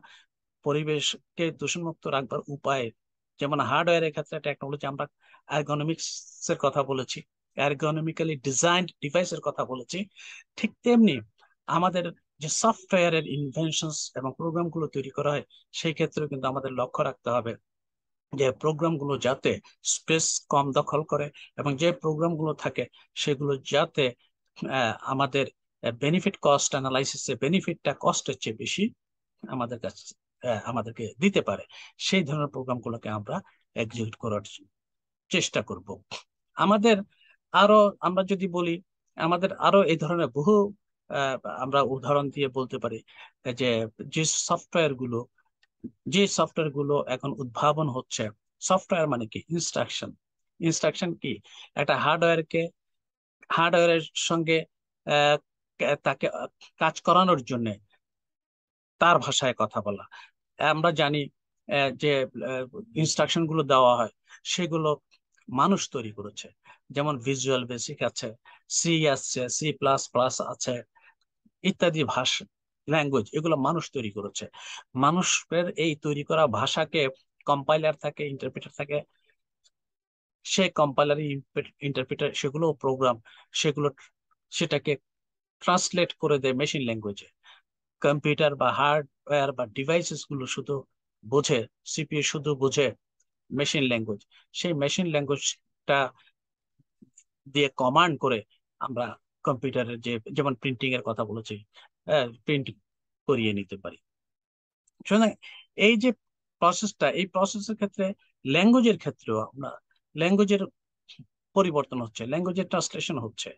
পরিবেশকে দূষণমুক্ত রাখবার উপায়, যেমন হার্ডওয়্যারের ক্ষেত্রে টেকনোলজি আমরা এর কথা বলেছি, এরগনোমিক্যালি ডিজাইনড ডিভাইসের কথা বলেছি, ঠিক তেমনি আমাদের যে সফটওয়্যারের ইনভেনশনস এবং প্রোগ্রামগুলো তৈরি করা হয়, সেই ক্ষেত্রে কিন্তু আমাদের লক্ষ্য রাখতে হবে যে প্রোগ্রামগুলো যাতে স্পেস কম দখল করে, এবং যে প্রোগ্রামগুলো থাকে সেগুলো যাতে আমাদের বেনিফিট কস্ট অ্যানালাইসিসে বেনিফিটটা কস্টের চেয়ে বেশি আমাদের কাছে আমাদেরকে দিতে পারে, সেই ধরনের প্রোগ্রামগুলোকে আমরা এক্সিকিউট করার চেষ্টা করব। আমাদের আরো, আমরা যদি বলি, আমাদের আরো এই ধরনের বহু আহ, আমরা উদাহরণ দিয়ে বলতে পারি যে যে সফটওয়্যার গুলো যে সফটওয়্যার গুলো এখন উদ্ভাবন হচ্ছে। সফটওয়্যার মানে কি? ইনস্ট্রাকশন। ইনস্ট্রাকশন কি? একটা হার্ডওয়্যারের সঙ্গে আহ, তাকে কাজ করানোর জন্য তার ভাষায় কথা বলা। আমরা জানি যে ইনস্ট্রাকশন গুলো দেওয়া হয় সেগুলো মানুষ তৈরি করেছে। যেমন ভিজুয়াল বেসিক আছে, সি আছে, C++ আছে, ইত্যাদি ভাষা, ল্যাঙ্গুয়েজ, এগুলো মানুষ তৈরি করেছে। মানুষের এই তৈরি করা ভাষাকে কম্পাইলার থাকে, ইন্টারপ্রেটার থাকে, সে কম্পাইলার ইন্টারপ্রেটার সেগুলো প্রোগ্রাম, সেগুলো সেটাকে ট্রান্সলেট করে দেয় মেশিন ল্যাঙ্গুয়েজে। কম্পিউটার বা হার্ডওয়্যার বা ডিভাইসেস গুলো শুধু বোঝে, সিপিইউ শুধু বোঝে মেশিন ল্যাঙ্গুয়েজ। সেই মেশিন ল্যাঙ্গুয়েজটা দিয়ে কমান্ড করে আমরা কম্পিউটারের যে, যেমন প্রিন্টিং এর কথা বলেছি, প্রিন্ট করিয়ে নিতে পারি। সুতরাং এই যে প্রসেসটা, এই প্রসেসের ক্ষেত্রে ল্যাঙ্গুয়েজের ক্ষেত্রেও আমরা ল্যাঙ্গুয়েজের পরিবর্তন হচ্ছে, ল্যাঙ্গুয়েজের ট্রান্সলেশন হচ্ছে,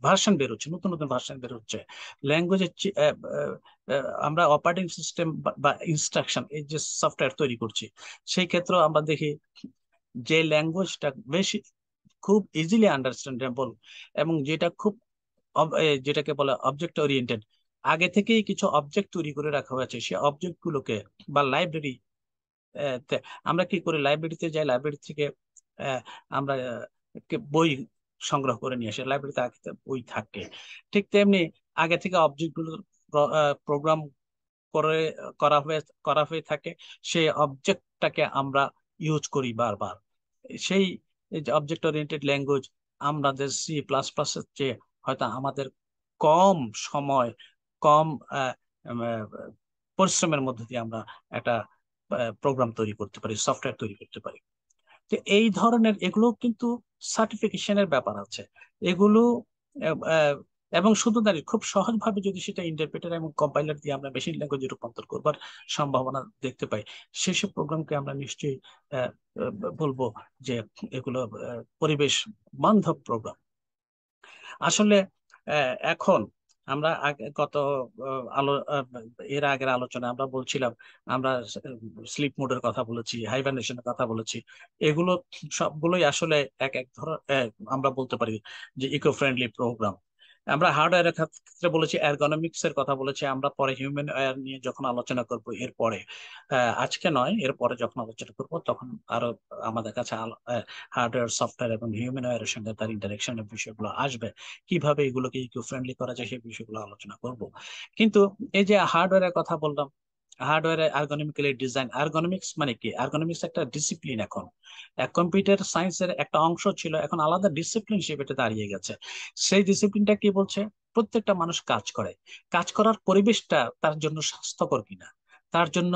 ভার্সন বের হচ্ছে, নতুন নতুন ভার্সন বের হচ্ছে ল্যাঙ্গুয়েজের। আমরা অপারেটিং সিস্টেম বা ইনস্ট্রাকশন, এই যে সফটওয়্যার তৈরি করছি, সেই ক্ষেত্রেও আমরা দেখি যে ল্যাঙ্গুয়েজটা বেশি খুব ইজিলি আন্ডারস্ট্যান্ডেবল, এবং যেটা খুব যেটাকে বলে অবজেক্ট ওরিয়েন্টেড, আগে থেকেই কিছু অবজেক্ট তৈরি করে রাখা হয়েছে, সেই অবজেক্ট গুলোকে বা লাইব্রেরি, আমরা কি করি, লাইব্রেরিতে যাই, লাইব্রেরি থেকে আমরা বই সংগ্রহ করে নিয়ে আসি, লাইব্রেরিতে আগে তো বই থাকে। ঠিক তেমনি আগে থেকে অবজেক্ট গুলো প্রোগ্রাম করে করা হয়ে থাকে, সেই অবজেক্টটাকে আমরা ইউজ করি বারবার। সেই অবজেক্ট ওরিয়েন্টেড ল্যাঙ্গুয়েজ আমাদের C++ এর চেয়ে হয়তো আমাদের কম সময়, কম আহ, আহ, পরিশ্রমের মধ্যে দিয়ে আমরা একটা প্রোগ্রাম তৈরি করতে পারি, সফটওয়্যার তৈরি করতে পারি। তো এই ধরনের এগুলো কিন্তু সার্টিফিকেশনের ব্যাপার আছে এগুলো। আহ, আহ, এবং শুধু দাঁড়িয়ে খুব সহজভাবে যদি সেটা ইন্টারপ্রেটার এবং কম্পাইলার দিয়ে আমরা মেশিন ল্যাঙ্গুয়েজে রূপান্তর করবার সম্ভাবনা দেখতে পাই, সেসব প্রোগ্রামকে আমরা নিশ্চয়ই আহ, আহ, বলবো যে এগুলো পরিবেশ বান্ধব প্রোগ্রাম। আসলে এখন আমরা আগে গত এর আগের আলোচনা আমরা বলছিলাম, আমরা স্লিপ মোডের কথা বলেছি, হাইবারনেশনের কথা বলেছি, এগুলো সবগুলোই আসলে এক এক আমরা বলতে পারি যে ইকো ফ্রেন্ডলি প্রোগ্রাম। আমরা হার্ডওয়্যারের ক্ষেত্রে বলেছি, এরগনোমিক্স এর কথা বলেছি, আমরা পরে হিউম্যান ওয়্যার নিয়ে যখন আলোচনা করব এরপরে, আজকে নয়, এরপরে যখন আলোচনা করব তখন আরো আমাদের কাছে হার্ডওয়্যার, সফটওয়্যার এবং হিউম্যান ওয়্যারের সঙ্গে তার ইন্টারেকশনের বিষয়গুলো আসবে, কিভাবে এগুলোকে ইকো ফ্রেন্ডলি করা যায় সেই বিষয়গুলো আলোচনা করব। কিন্তু এই যে হার্ডওয়্যারের কথা বললাম, হার্ডওয়্যারে আর্গোনমিক্যালি ডিজাইন, আর্গোনমিক্স মানে কি? আর্গোনমিক্স একটা ডিসিপ্লিন এখন, কম্পিউটার সায়েন্সের একটা অংশ ছিল, এখন আলাদা ডিসিপ্লিন হিসেবে এটা দাঁড়িয়ে গেছে। সেই ডিসিপ্লিনটা কি বলছে? প্রত্যেকটা মানুষ কাজ করে, কাজ করার পরিবেশটা তার জন্য স্বাস্থ্যকর কিনা, তার জন্য,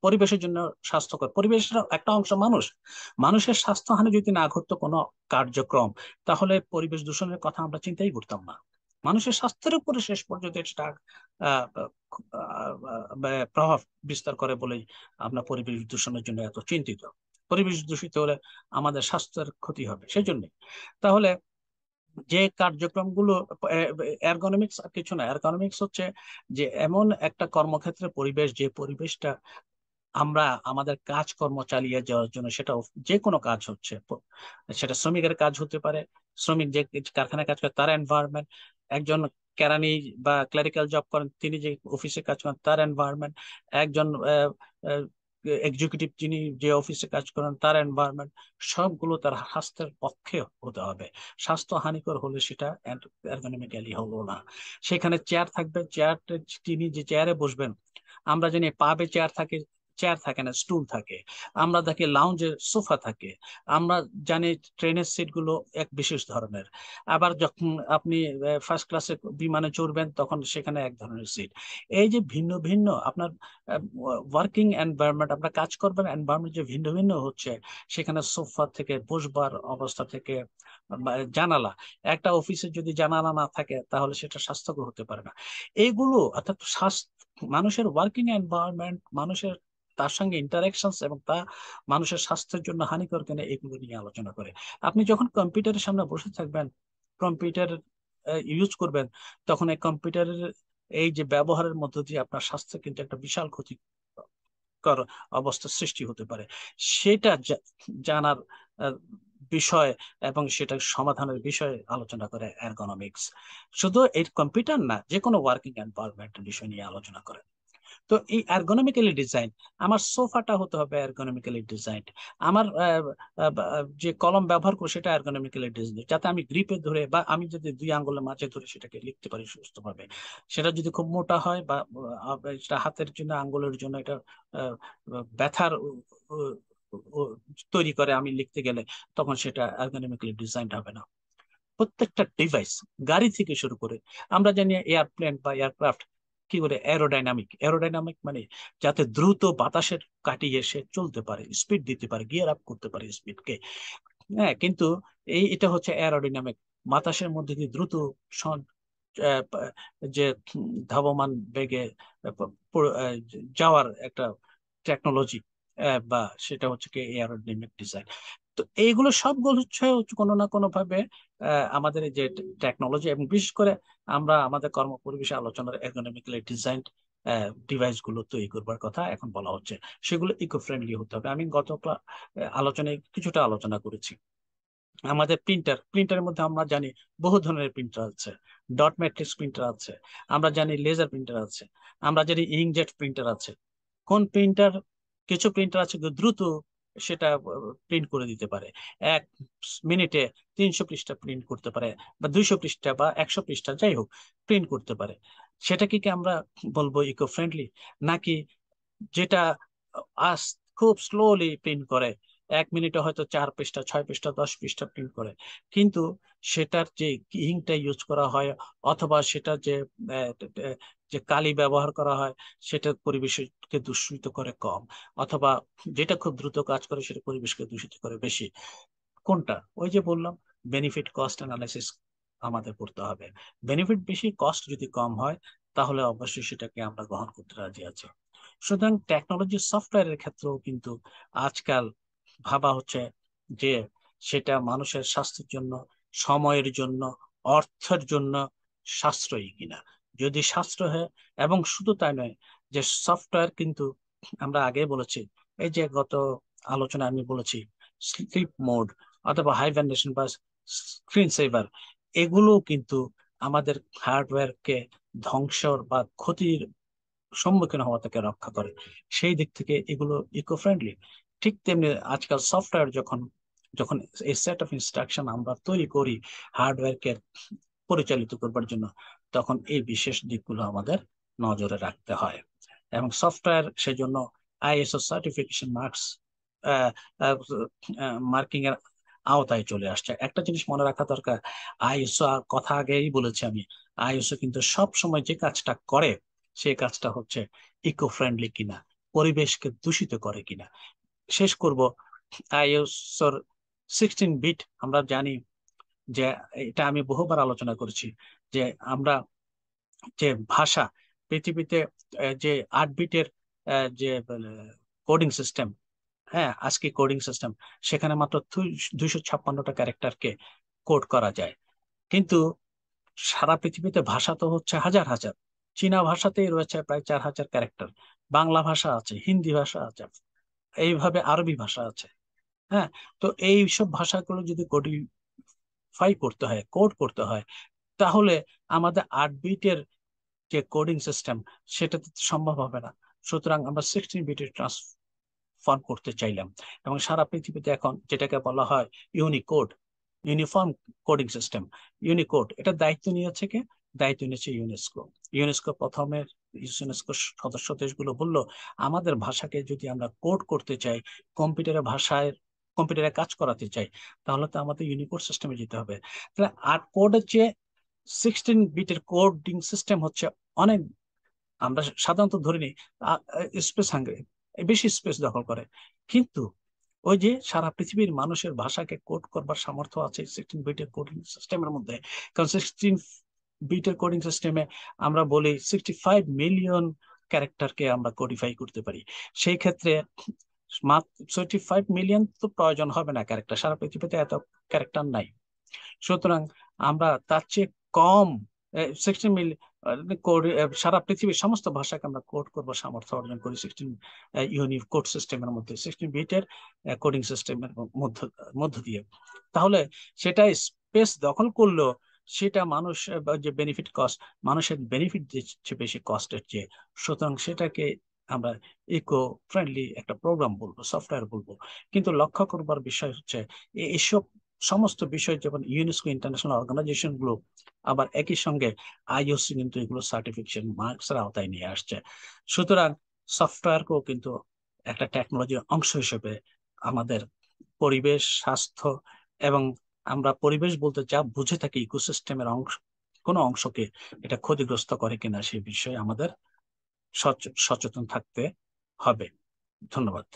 পরিবেশের জন্য স্বাস্থ্যকর, পরিবেশের একটা অংশ মানুষ, মানুষের স্বাস্থ্যহানি যদি না ঘটতো কোনো কার্যক্রম, তাহলে পরিবেশ দূষণের কথা আমরা চিন্তাই করতাম না। মানুষের স্বাস্থ্যের উপরে শেষ পর্যন্ত এটা আহ, প্রভাব বিস্তার করে বলেই আমরা পরিবেশ দূষণের জন্য এত চিন্তিত। পরিবেশ দূষিত হলে আমাদের স্বাস্থ্যের ক্ষতি হবে, সেই জন্য। তাহলে যে কার্যক্রমগুলো, এরগনোমিক্স আর কিছু না, এরগনোমিক্স হচ্ছে যে এমন একটা কর্মক্ষেত্রে পরিবেশ, যে পরিবেশটা আমরা আমাদের কাজকর্ম চালিয়ে যাওয়ার জন্য, সেটা যে কোনো কাজ হচ্ছে, সেটা শ্রমিকের কাজ হতে পারে, শ্রমিক যে কারখানায় কাজ করে তার এনভায়রনমেন্ট, একজন কেরানি বা ক্লারিক্যাল জব করেন, তিনি যে অফিসে কাজ করেন তার এনভায়রনমেন্ট, একজন এক্সিকিউটিভ যিনি যে অফিসে কাজ করেন তার এনভায়রনমেন্ট, সবগুলো তার স্বাস্থ্যের পক্ষে হতে হবে। স্বাস্থ্য হানিকর হলে সেটা এরগোনমিক্যালি হলো না। সেখানে চেয়ার থাকবে, চেয়ার, তিনি যে চেয়ারে বসবেন, আমরা জানি পাবে চেয়ার থাকে, চেয়ার থাকে না, স্টুল থাকে। আমরা দেখি লাউঞ্জে সোফা থাকে। আমরা জানি ট্রেনের সিট গুলো এক বিশেষ ধরনের। আবার যখন আপনি ফার্স্ট ক্লাসে বিমানে চড়বেন তখন সেখানে এক ধরনের সিট। এই যে ভিন্ন ভিন্ন আপনার ওয়ার্কিং এনভায়রনমেন্ট, আপনার কাজ করবেন এনভায়রনমেন্ট যে ভিন্ন ভিন্ন হচ্ছে, সেখানে সোফা থেকে বসবার অবস্থা থেকে জানালা, একটা অফিসে যদি জানালা না থাকে তাহলে সেটা স্বাস্থ্যকর হতে পারে না। এইগুলো অর্থাৎ মানুষের ওয়ার্কিং এনভায়রনমেন্ট, মানুষের তার সঙ্গে ইন্টারাকশনস এবং তা মানুষের স্বাস্থ্যের জন্য হানিকর কিনা এগুলো নিয়ে আলোচনা করে। আপনি যখন কম্পিউটারের সামনে বসে থাকবেন, কম্পিউটার ইউজ করবেন, তখন এই কম্পিউটারের এই যে ব্যবহারের মধ্য দিয়ে আপনার স্বাস্থ্য কিন্তু একটা বিশাল ক্ষতিকর অবস্থার সৃষ্টি হতে পারে। সেটা জানার আহ, বিষয় এবং সেটা সমাধানের বিষয়ে আলোচনা করে এরগোনমিক্স। শুধু এই কম্পিউটার না, যে কোনো ওয়ার্কিং এনভায়রনমেন্টের বিষয় নিয়ে আলোচনা করে। তো এই এরগোনমিক্যালি ডিজাইন, আমার সোফাটা হতে হবে এরগোনমিক্যালি ডিজাইন। আমার যে কলম ব্যবহার করবো সেটা এরগোনমিক্যালি ডিজাইন, যাতে আমি গ্রিপে ধরে বা আমি যদি দুই আঙ্গুলের মাঝে ধরে সেটাকে লিখতে পারি সুস্থভাবে। সেটা যদি খুব মোটা হয় বা সেটা হাতের জন্য, আঙ্গুলের জন্য এটা আহ, ব্যথার তৈরি করে আমি লিখতে গেলে, তখন সেটা এরগোনমিক্যালি ডিজাইন হবে না। প্রত্যেকটা ডিভাইস, গাড়ি থেকে শুরু করে, আমরা জানি এয়ারপ্লেন বা এয়ারক্রাফট কি করে এরোডাইনামিক, এরোডাইনামিক মানে যাতে দ্রুত বাতাসের কাটিয়ে সে চলতে পারে, স্পিড দিতে পারে, গিয়ার আপ করতে পারে স্পিডকে। হ্যাঁ, কিন্তু এটা হচ্ছে এরোডাইনামিক, বাতাসের মধ্যে দিয়ে দ্রুত যে ধাবমান বেগে যাওয়ার একটা টেকনোলজি, বা সেটা হচ্ছে কি এয়ারোডাইনামিক ডিজাইন। তো এইগুলো সবগুলো হচ্ছে কোনো না কোনো ভাবে আমাদের এই যে টেকনোলজি, এবং বিশেষ করে আমরা আমাদের কর্ম পরিবেশে আলোচনার এরগোনমিক্যালি ডিজাইন ডিভাইস গুলো তৈরি করবার কথা এখন বলা হচ্ছে। সেগুলো ইকো ফ্রেন্ডলি হতে হবে। আমি গত আলোচনায় কিছুটা আলোচনা করেছি। আমাদের প্রিন্টারের মধ্যে আমরা জানি বহু ধরনের প্রিন্টার আছে। ডট ম্যাট্রিক্স প্রিন্টার আছে, আমরা জানি লেজার প্রিন্টার আছে, আমরা জানি ইঙ্কজেট প্রিন্টার আছে। কোন প্রিন্টার, কিছু প্রিন্টার আছে যে দ্রুত সেটা প্রিন্ট করে দিতে পারে, 1 মিনিটে 300 পৃষ্ঠা প্রিন্ট করতে পারে, বা 200 পৃষ্ঠা বা 100 পৃষ্ঠা যাই হোক প্রিন্ট করতে পারে। সেটা কি আমরা বলবো ইকো ফ্রেন্ডলি? নাকি যেটা আস খুব স্লোলি প্রিন্ট করে, 1 মিনিটে হয়তো 4 পৃষ্ঠা, 6 পৃষ্ঠা, 10 পৃষ্ঠা প্রিন্ট করে, কিন্তু সেটার যে ইঙ্কটা ইউজ করা হয় অথবা সেটা যে আহ, আহ, যে কালি ব্যবহার করা হয় সেটা পরিবেশকে দূষিত করে কম, অথবা যেটা খুব দ্রুত কাজ করে সেটা পরিবেশকে দূষিত করে বেশি? কোনটা? ওই যে বললাম, বেনিফিট কস্ট অ্যানালাইসিস আমাদের করতে হবে। বেনিফিট বেশি, কস্ট যদি কম হয় তাহলে অবশ্যই সেটাকে আমরা গ্রহণ করতে রাজি আছি। সুতরাং টেকনোলজি সফটওয়্যারের ক্ষেত্রেও কিন্তু আজকাল ভাবা হচ্ছে যে সেটা মানুষের স্বাস্থ্যের জন্য, সময়ের জন্য, অর্থের জন্য সাশ্রয়ী কিনা। যদি সাশ্রয় হয়, এবং শুধু তাই নয়, যে সফটওয়্যার কিন্তু আমরা আগে বলেছি, এই যে গত আলোচনা আমি বলেছি, স্লিপ মোড অথবা হাইভারনেশন বা স্ক্রিন সেভার, এগুলো কিন্তু আমাদের হার্ডওয়্যারকে ধ্বংসর বা ক্ষতির সম্মুখীন হওয়া থেকে রক্ষা করে। সেই দিক থেকে এগুলো ইকো ফ্রেন্ডলি। ঠিক তেমনি আজকাল সফটওয়্যার যখন যখন এই সেট অফ ইনস্ট্রাকশন আমরা তৈরি করি হার্ডওয়্যারকে পরিচালিত করবার জন্য, তখন এই বিশেষ দিকগুলো আমাদের নজরে রাখতে হয়। এবং সফটওয়্যার সেজন্য আইএসও সার্টিফিকেশন মার্কিং এর আওতায় চলে আসছে। একটা জিনিস মনে রাখা দরকার, আইএসও কথা আগেই বলেছি আমি, আইএসও কিন্তু সব সময় যে কাজটা করে সেই কাজটা হচ্ছে ইকো ফ্রেন্ডলি কিনা, পরিবেশকে দূষিত করে কিনা। শেষ করব, আইএসওর 16 বিট আমরা জানি যে, এটা আমি বহুবার আলোচনা করেছি, যে আমরা যে ভাষা পৃথিবীতে যে 8 বিটের যে কোডিং সিস্টেম, হ্যাঁ আজকে কোডিং সিস্টেম, সেখানে মাত্র 256টা ক্যারেক্টারকে কোড করা যায়। কিন্তু সারা পৃথিবীতে ভাষা তো হচ্ছে হাজার হাজার। চীনা ভাষাতেই রয়েছে প্রায় 4000 ক্যারেক্টার, বাংলা ভাষা আছে, হিন্দি ভাষা আছে, এইভাবে আরবি ভাষা আছে। হ্যাঁ, তো এই সব ভাষাগুলো যদি কোডিফাই করতে হয়, কোড করতে হয়, তাহলে আমাদের 8 বিটের যে কোডিং সিস্টেম সেটা সম্ভব হবে না। সুতরাং আমরা 16 বিটে ট্রান্সফর্ম করতে চাইলাম, এবং সারা পৃথিবীতে এখন যেটাকে বলা হয় Unicode, uniform coding system, Unicode, এটা দায়িত্ব নিয়েছে কে? দায়িত্ব নিয়েছে ইউনেস্কো। ইউনেস্কো সদস্য দেশগুলো বলল, আমাদের ভাষাকে যদি আমরা কোড করতে চাই, কম্পিউটারের ভাষায় কম্পিউটারে কাজ করাতে চাই, তাহলে তো আমাদের ইউনিকোড সিস্টেমে যেতে হবে। তাহলে 8 কোডের চেয়ে 16 বিটের কোডিং সিস্টেম হচ্ছে অনেক, আমরা সাধারণত ধরে নিই স্পেস হাঙ্গ্রি, বেশি স্পেস দখল করে, কিন্তু ওই যে সারা পৃথিবীর মানুষের ভাষাকে কোড করবার সামর্থ্য আছে 16 বিটের কোডিং সিস্টেমের মধ্যে। কারণ 16 বিটের কোডিং সিস্টেমে আমরা বলি 65 মিলিয়ন ক্যারেক্টারকে আমরা কোডিফাই করতে পারি। সেই ক্ষেত্রে মাত্র 65 মিলিয়ন তো প্রয়োজন হবে না ক্যারেক্টার, সারা পৃথিবীতে এত ক্যারেক্টার নাই। সুতরাং আমরা তার চেয়ে কম 16 মিলিয়ন কোড, সারা পৃথিবীর সমস্ত ভাষাকে আমরা কোড করবো সামর্থ্য অর্জন করি 16 কোড সিস্টেমের মধ্যে, 16 বিটের কোডিং সিস্টেমের মধ্য দিয়ে। তাহলে সেটা স্পেস দখল করলো, সেটা মানুষ যে বেনিফিট কস্ট, মানুষের বেনিফিট দিচ্ছে বেশি কস্টের চেয়ে। সুতরাং সেটাকে আমরা ইকো ফ্রেন্ডলি একটা প্রোগ্রাম বলবো, সফটওয়্যার বলবো। কিন্তু লক্ষ্য করবার বিষয় হচ্ছে এইসব সমস্ত বিষয়, যেমন ইউনেস্কো ইন্টারন্যাশনাল অর্গানাইজেশন গুলো, আবার একই সঙ্গে আইওসি কিন্তু এগুলো সার্টিফিকেশন মার্কসের আওতায় নিয়ে আসছে। সুতরাং সফটওয়্যারকেও কিন্তু একটা টেকনোলজির অংশ হিসেবে আমাদের পরিবেশ, স্বাস্থ্য এবং আমরা পরিবেশ বলতে যা বুঝে থাকি ইকোসিস্টেমের অংশ, কোনো অংশকে এটা ক্ষতিগ্রস্ত করে কিনা সেই বিষয়ে আমাদের সচেতন থাকতে হবে। ধন্যবাদ।